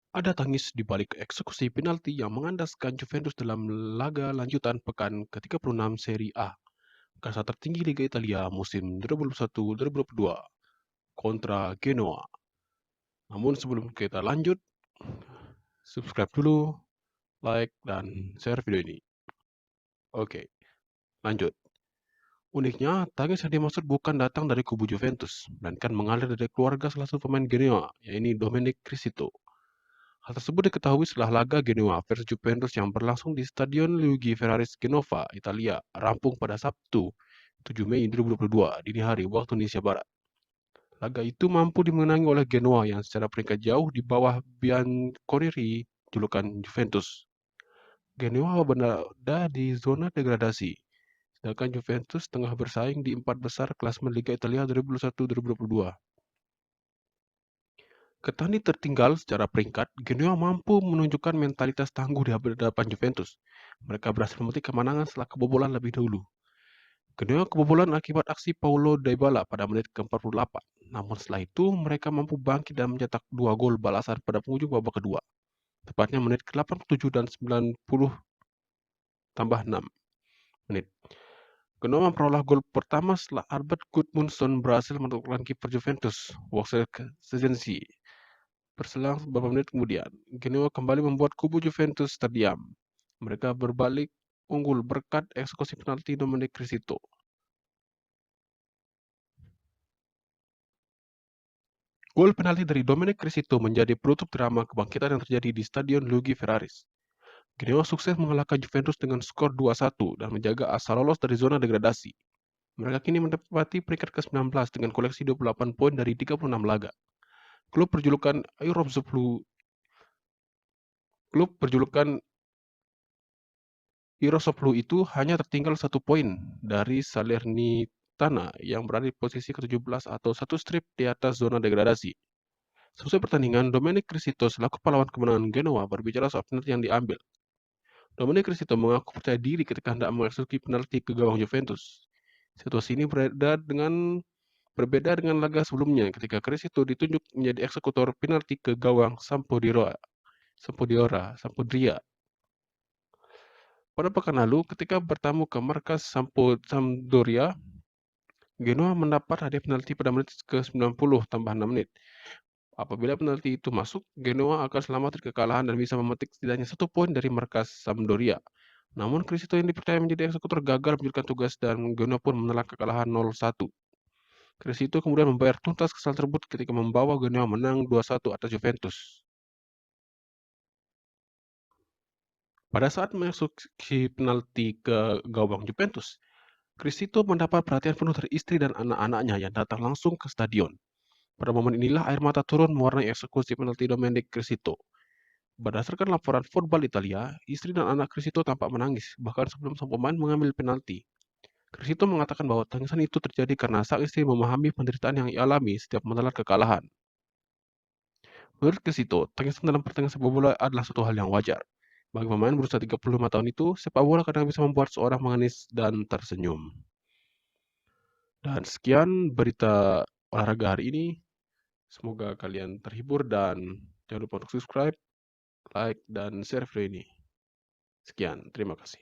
Ada tangis di balik eksekusi penalti yang mengandaskan Juventus dalam laga lanjutan pekan ke-36 Serie A, kasta tertinggi Liga Italia musim 2021-2022 kontra Genoa. Namun sebelum kita lanjut, subscribe dulu, like, dan share video ini. Oke, lanjut. Uniknya, tangis yang dimaksud bukan datang dari kubu Juventus, melainkan mengalir dari keluarga salah satu pemain Genoa, yaitu Domenic Criscito. Hal tersebut diketahui setelah laga Genoa versus Juventus yang berlangsung di Stadion Luigi Ferraris Genova, Italia, rampung pada Sabtu, 7 Mei 2022, dini hari waktu Indonesia Barat. Laga itu mampu dimenangi oleh Genoa yang secara peringkat jauh di bawah Bianconeri, julukan Juventus. Genoa berada di zona degradasi, sedangkan Juventus tengah bersaing di empat besar klasemen Liga Italia 2021-2022. Ketani tertinggal secara peringkat, Genoa mampu menunjukkan mentalitas tangguh di hadapan Juventus. Mereka berhasil memetik kemenangan setelah kebobolan lebih dahulu. Genoa kebobolan akibat aksi Paulo Dybala pada menit ke-48. Namun setelah itu, mereka mampu bangkit dan mencetak 2 gol balasan pada penghujung babak kedua. Tepatnya menit ke-87 dan 90 tambah 6 menit. Genoa memperoleh gol pertama setelah Albert Gudmundsson berhasil menaklukkan kiper Juventus, Wojciech Szczesny. Berselang beberapa menit kemudian, Genoa kembali membuat kubu Juventus terdiam. Mereka berbalik unggul berkat eksekusi penalti Domenic Criscito. Gol penalti dari Domenic Criscito menjadi penutup drama kebangkitan yang terjadi di Stadion Luigi Ferraris. Genoa sukses mengalahkan Juventus dengan skor 2-1 dan menjaga asa lolos dari zona degradasi. Mereka kini menempati peringkat ke-19 dengan koleksi 28 poin dari 36 laga. Klub berjulukan Irosoplu itu hanya tertinggal 1 poin dari Salernitana yang berada di posisi ke-17 atau satu strip di atas zona degradasi. Selesai pertandingan, Domenic Criscito selaku pahlawan kemenangan Genoa berbicara soal penalti yang diambil. Domenic Criscito mengaku percaya diri ketika hendak mengeksekusi penalti ke gawang Juventus. Situasi ini berbeda dengan laga sebelumnya ketika Criscito ditunjuk menjadi eksekutor penalti ke gawang Sampdoria. Pada pekan lalu, ketika bertamu ke markas Sampdoria, Genoa mendapat hadiah penalti pada menit ke-90 tambah 6 menit. Apabila penalti itu masuk, Genoa akan selamat dari kekalahan dan bisa memetik setidaknya 1 poin dari markas Sampdoria. Namun Criscito yang dipercaya menjadi eksekutor gagal menjalankan tugas dan Genoa pun menelan kekalahan 0-1. Criscito kemudian membayar tuntas kesalahan tersebut ketika membawa Genoa menang 2-1 atas Juventus. Pada saat mengeksekusi penalti ke gawang Juventus, Criscito mendapat perhatian penuh dari istri dan anak-anaknya yang datang langsung ke stadion. Pada momen inilah air mata turun mewarnai eksekusi penalti Domenic Criscito. Berdasarkan laporan Football Italia, istri dan anak Criscito tampak menangis, bahkan sebelum sang pemain mengambil penalti. Criscito mengatakan bahwa tangisan itu terjadi karena sang istri memahami penderitaan yang ia alami setiap menelan kekalahan. Menurut Criscito, tangisan dalam pertandingan sepak bola adalah suatu hal yang wajar. Bagi pemain berusia 35 tahun itu, sepak bola kadang bisa membuat seorang menangis dan tersenyum. Dan sekian berita olahraga hari ini. Semoga kalian terhibur dan jangan lupa untuk subscribe, like, dan share video ini. Sekian, terima kasih.